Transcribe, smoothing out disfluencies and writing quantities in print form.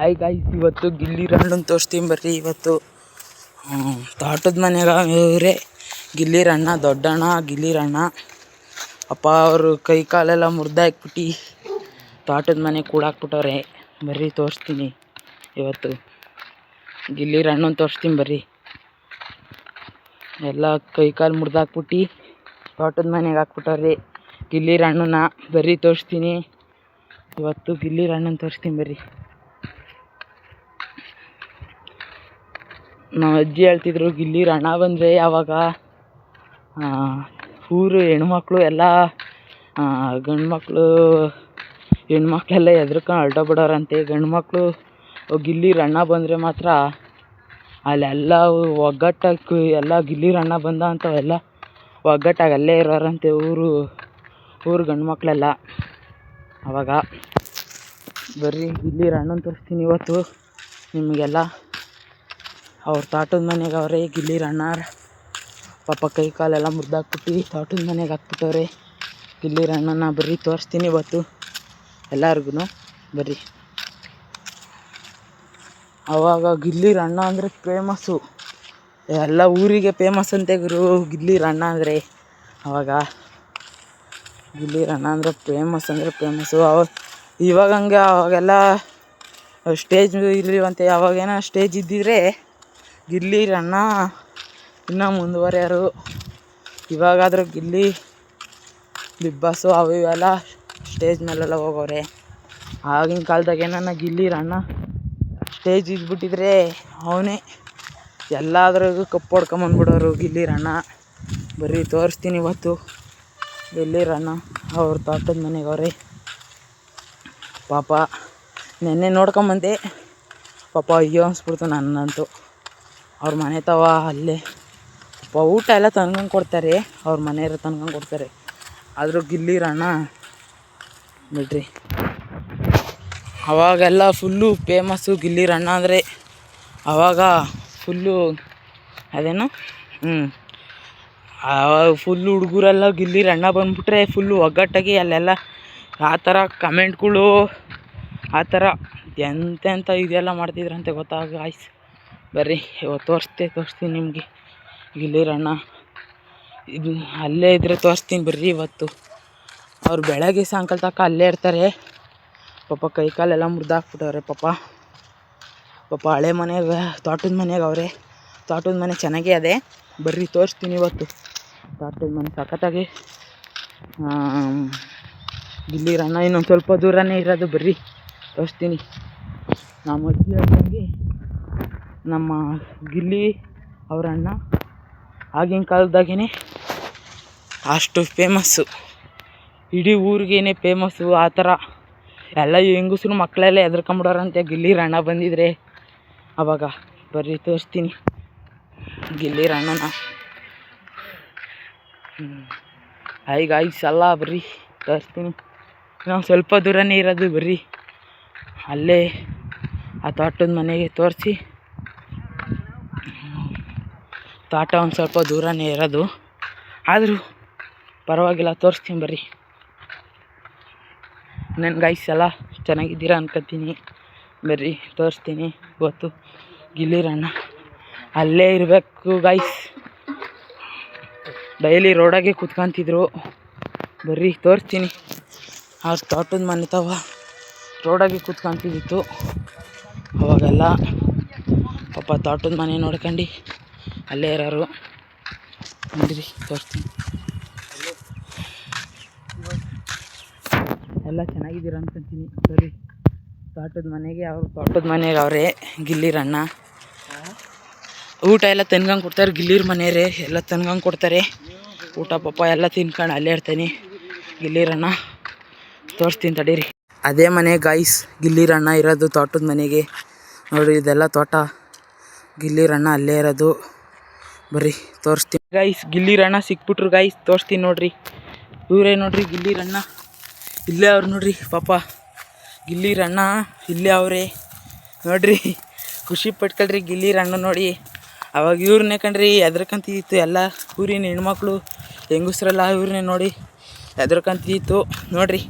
Hi guys, ಇವತ್ತು ಗಿಲ್ಲಿ ರಣ್ಣನ ತೋರಿಸ್ತೀನಿ ಬರ್ರಿ. ಇವತ್ತು ತೋಟದ ಮನೆಯಾಗ ಇವರೇ ಗಿಲ್ಲಿ ರಣ್ಣ, ದೊಡ್ಡಣ್ಣ ಗಿಲ್ಲಿ ರಣ್ಣ. ಅಪ್ಪ ಅವರು ಕೈ ಕಾಲೆಲ್ಲ ಮುರಿದಾಕ್ಬಿಟ್ಟು ತೋಟದ ಮನೆ ಕೂಡಾಕ್ಬಿಟ್ಟವ್ರೆ. ಬರ್ರಿ ತೋರಿಸ್ತೀನಿ. ಇವತ್ತು ಗಿಲ್ಲಿ ರಣ್ಣನ ತೋರಿಸ್ತೀನಿ ಬರ್ರಿ. ಎಲ್ಲ ಕೈ ಕಾಲು ಮುರಿದಾಕ್ಬಿಟ್ಟು ತೋಟದ ಮನೆಗೆ ಹಾಕ್ಬಿಟ್ಟವ್ರಿ ಗಿಲ್ಲಿ ರಣ್ಣನ. ಬರ್ರಿ ತೋರಿಸ್ತೀನಿ. ಇವತ್ತು ಗಿಲ್ಲಿ ರಣ್ಣನ ತೋರಿಸ್ತೀನಿ ಬರ್ರಿ. ನಮ್ಮ ಅಜ್ಜಿ ಹೇಳ್ತಿದ್ರು, ಗಿಲ್ಲಿ ರಣ್ಣ ಬಂದರೆ ಯಾವಾಗ ಊರು ಹೆಣ್ಮಕ್ಳು ಎಲ್ಲ ಗಂಡು ಮಕ್ಕಳು ಹೆಣ್ಮಕ್ಳೆಲ್ಲ ಹೆದ್ರ್ಕೊಂಡು ಹೊರ್ಟೋಗ್ಬಿಡೋರಂತೆ. ಗಂಡು ಮಕ್ಕಳು ಗಿಲ್ಲಿ ರಣ್ಣ ಬಂದರೆ ಮಾತ್ರ ಅಲ್ಲೆಲ್ಲ ಒಗ್ಗಟ್ಟಾಗಿ ಎಲ್ಲ ಗಿಲ್ಲಿ ರಣ್ಣ ಬಂದ ಅಂಥವೆಲ್ಲ ಒಗ್ಗಟ್ಟಾಗಿ ಅಲ್ಲೇ ಇರೋರಂತೆ ಊರು ಗಂಡು ಮಕ್ಕಳೆಲ್ಲ. ಆವಾಗ ಬರ್ರಿ ಗಿಲ್ಲಿ ರಣ್ಣನ ತೋರಿಸ್ತೀನಿ ಇವತ್ತು ನಿಮಗೆಲ್ಲ. ಅವ್ರ ತೋಟದ ಮನೆಗೆ ಅವರೇ ಗಿಲ್ಲಿ ರಣ್ಣ. ಪಾಪ ಕೈ ಕಾಲೆಲ್ಲ ಮುರಿದಾಕ್ಬಿಟ್ಟು ತೋಟದ ಮನೆಗೆ ಹಾಕ್ಬಿಟ್ಟವ್ರೆ ಗಿಲ್ಲಿ ರಣ್ಣನ. ಬರ್ರಿ ತೋರಿಸ್ತೀನಿ ಇವತ್ತು ಎಲ್ಲರಿಗೂ. ಬರ್ರಿ. ಆವಾಗ ಗಿಲ್ಲಿ ರಣ್ಣ ಅಂದರೆ ಫೇಮಸ್ಸು, ಎಲ್ಲ ಊರಿಗೆ ಫೇಮಸ್ ಅಂತೆ ಗುರು ಗಿಲ್ಲಿ ರಣ್ಣ ಅಂದರೆ. ಆವಾಗ ಗಿಲ್ಲಿ ರಣ್ಣ ಅಂದರೆ ಫೇಮಸ್ಸು. ಇವಾಗ ಹಂಗೆ ಅವಾಗೆಲ್ಲ ಸ್ಟೇಜ್ ಇರಲಿವಂತೆ. ಅವಾಗೇನೋ ಸ್ಟೇಜ್ ಇದ್ದಿದ್ರೆ ಗಿಲ್ಲಿ ರಣ್ಣ ಇನ್ನೂ ಮುಂದುವರಿಯೋರು. ಇವಾಗಾದರೂ ಗಿಲ್ಲಿ ಬಿಗ್ ಬಾಸು ಅವು ಇವೆಲ್ಲ ಸ್ಟೇಜ್ ಮೇಲೆಲ್ಲ ಹೋಗೋರೆ. ಆಗಿನ ಕಾಲದಾಗ ಏನಾನ ಗಿಲ್ಲಿ ರಣ್ಣ ಸ್ಟೇಜ್ ಇದ್ಬಿಟ್ಟಿದ್ರೆ ಅವನೇ ಎಲ್ಲಾದ್ರಾಗೂ ಕಪ್ಪು ಹೊಡ್ಕೊಂಬಂದ್ಬಿಡೋರು ಗಿಲ್ಲಿ ರಣ್ಣ. ಬರ್ರಿ ತೋರಿಸ್ತೀನಿ ಇವತ್ತು ಗಿಲ್ಲಿ ರಣ್ಣ. ಅವ್ರ ತೋಟದ ಮನೆಗೆ ಅವರೇ. ಪಾಪ ನೆನ್ನೆ ನೋಡ್ಕೊಂಬಂದೆ. ಪಾಪ ಅಯ್ಯೋ ಅನಿಸ್ಬಿಡ್ತು ನನ್ನಂತೂ. ಅವ್ರ ಮನೆ ತವ ಅಲ್ಲೇ ಊಟ ಎಲ್ಲ ತಂದ್ಕೊಂಡು ಕೊಡ್ತಾರೆ, ಅವ್ರ ಮನೆಯವರು ತಂದ್ಕೊಂಡು ಕೊಡ್ತಾರೆ. ಆದರೂ ಗಿಲ್ಲಿ ರಣ್ಣ ಬಿಡ್ರಿ. ಅವಾಗೆಲ್ಲ ಫುಲ್ಲು ಫೇಮಸ್ಸು ಗಿಲ್ಲಿ ರಣ್ಣ ಅಂದರೆ. ಆವಾಗ ಫುಲ್ಲು ಅದೇನು ಆವಾಗ ಫುಲ್ಲು ಹುಡುಗರೆಲ್ಲ ಗಿಲ್ಲಿ ರಣ್ಣ ಬಂದುಬಿಟ್ರೆ ಫುಲ್ಲು ಒಗ್ಗಟ್ಟಾಗಿ ಅಲ್ಲೆಲ್ಲ ಆ ಥರ ಕಮೆಂಟ್ಗಳು ಆ ಥರ ಎಂತೆಂಥ ಇದೆಲ್ಲ ಮಾಡ್ತಿದ್ರಂತೆ ಗೊತ್ತಾಗ. ಆಯ್ಸ್ ಬರ್ರಿ ಇವತ್ತು ತೋರಿಸ್ತೀನಿ ನಿಮಗೆ ಗಿಲ್ಲಿ ರಣ್ಣ. ಇದು ಅಲ್ಲೇ ಇದ್ದರೆ ತೋರಿಸ್ತೀನಿ ಬರ್ರಿ ಇವತ್ತು. ಅವ್ರು ಬೆಳಗ್ಗೆ ಸಾಯಂಕಾಲ ತನಕ ಅಲ್ಲೇ ಇರ್ತಾರೆ. ಪಾಪ ಕೈ ಕಾಲೆಲ್ಲ ಮುರಿದಾಕ್ಬಿಟ್ಟವ್ರೆ ಪಾಪ ಹಳೆ ಮನೆಯಾಗ ತೋಟದ ಮನೆಯಾಗ ಅವರೇ. ತೋಟದ ಮನೆ ಚೆನ್ನಾಗೇ ಅದೇ. ಬರ್ರಿ ತೋರಿಸ್ತೀನಿ ಇವತ್ತು ತೋಟದ ಮನೆ ಸಖತ್ತಾಗಿ. ಗಿಲ್ಲಿ ರಣ್ಣ ಇನ್ನೊಂದು ಸ್ವಲ್ಪ ದೂರನೇ ಇರೋದು. ಬರ್ರಿ ತೋರಿಸ್ತೀನಿ. ನಮ್ಮ ಅಜ್ಜಿ ಹೇಳ್ದಂಗೆ ನಮ್ಮ ಗಿಲ್ಲಿ ಅವ್ರ ಅಣ್ಣ ಆಗಿನ ಕಾಲದಾಗೇ ಅಷ್ಟು ಫೇಮಸ್ಸು, ಇಡೀ ಊರಿಗೇನೆ ಫೇಮಸ್ಸು. ಆ ಥರ ಎಲ್ಲ ಹೆಂಗಸ್ರು ಮಕ್ಕಳೆಲ್ಲ ಹೆದ್ರ್ಕೊಂಬಿಡೋರಂತೆ ಗಿಲ್ಲಿ ರಣ್ಣ ಬಂದಿದ್ರೆ ಆವಾಗ. ಬರ್ರಿ ತೋರಿಸ್ತೀನಿ ಗಿಲ್ಲಿ ರಣ್ಣನ. ಗಾಯ್ಸ್ ಅಲ್ಲ ಬರ್ರಿ ತೋರಿಸ್ತೀನಿ. ಇನ್ನೊಂದು ಸ್ವಲ್ಪ ದೂರನೇ ಇರೋದು. ಬರ್ರಿ ಅಲ್ಲೇ ಆ ತೋಟದ ಮನೆಗೆ ತೋರಿಸಿ. ತೋಟ ಒಂದು ಸ್ವಲ್ಪ ದೂರನೇ ಇರೋದು, ಆದರೂ ಪರವಾಗಿಲ್ಲ ತೋರಿಸ್ತೀನಿ ಬರ್ರಿ. ನನ್ನ ಗಾಯ್ಸ್ ಎಲ್ಲ ಚೆನ್ನಾಗಿದ್ದೀರಾ ಅನ್ಕೋತೀನಿ. ಬರ್ರಿ ತೋರಿಸ್ತೀನಿ ಇವತ್ತು ಗಿಲ್ಲಿ ರಣ್ಣ. ಅಲ್ಲೇ ಇರಬೇಕು ಗಾಯ್ಸ್. ಡೈಲಿ ರೋಡಾಗೆ ಕೂತ್ಕೊಂತಿದ್ರು. ಬರ್ರಿ ತೋರಿಸ್ತೀನಿ. ಅವ್ರ ತೋಟದ ಮನೆ ತವ ರೋಡಾಗೆ ಕೂತ್ಕೊಂತಿದ್ದಿತ್ತು ಅವಾಗೆಲ್ಲ. ಪಾಪ ತೋಟದ ಮನೆ ನೋಡ್ಕೊಂಡು ಅಲ್ಲೇ ಇರೋರು. ನೋಡಿರಿ ತೋರಿಸ್ತೀನಿ. ಎಲ್ಲ ಚೆನ್ನಾಗಿದ್ದೀರ ಅನ್ಕೊಂತೀನಿ. ಬರ್ರಿ ತೋಟದ ಮನೆಗೆ ಅವರೇ ಗಿಲ್ಲಿ ರಣ್ಣ. ಊಟ ಎಲ್ಲ ತಂದ್ಕೊಂಡು ಕೊಡ್ತಾರೆ ಗಿಲ್ಲಿರ ಮನೆಯವರೇ. ಎಲ್ಲ ತಂದ್ಕೊಂಡು ಕೊಡ್ತಾರೆ ಊಟ. ಪಾಪ ಎಲ್ಲ ತಿನ್ಕೊಂಡು ಅಲ್ಲೇ ಇರ್ತಾನೆ ಗಿಲ್ಲಿ ರಣ್ಣ. ತೋರಿಸ್ತೀನಿ ತಡೀರಿ. ಅದೇ ಮನೆ ಗಾಯ್ಸ್ ಗಿಲ್ಲಿ ರಣ್ಣ ಇರೋದು ತೋಟದ ಮನೆಗೆ. ನೋಡಿ ಇದೆಲ್ಲ ತೋಟ, ಗಿಲ್ಲಿ ರಣ್ಣ ಅಲ್ಲೇ ಇರೋದು. ಬರ್ರಿ ತೋರಿಸ್ತೀನಿ ಗಾಯ್ಸ್. ಗಿಲ್ಲಿ ರಣ್ಣ ಸಿಕ್ಬಿಟ್ರು ಗಾಯ್ಸ್. ತೋರಿಸ್ತೀನಿ ನೋಡ್ರಿ. ಇವರೇ ನೋಡ್ರಿ ಗಿಲ್ಲಿ ರಣ್ಣ. ಇಲ್ಲೇ ಅವ್ರು ನೋಡ್ರಿ. ಪಾಪ ಗಿಲ್ಲಿ ರಣ್ಣ ಇಲ್ಲೇ ಅವರೇ ನೋಡ್ರಿ. ಖುಷಿ ಪಟ್ಕೊಳ್ರಿ ಗಿಲ್ಲಿ ರಣ್ಣ ನೋಡಿ. ಅವಾಗ ಇವ್ರನ್ನೇ ಕಣ್ರಿ ಹೆದ್ರಕಂತಿತ್ತು ಎಲ್ಲ ಊರಿನ ಹೆಣ್ಮಕ್ಳು ಹೆಂಗಸ್ರೆಲ್ಲ ಇವ್ರನ್ನೇ ನೋಡಿ ಹೆದ್ರಕಂತಿತ್ತು ನೋಡ್ರಿ.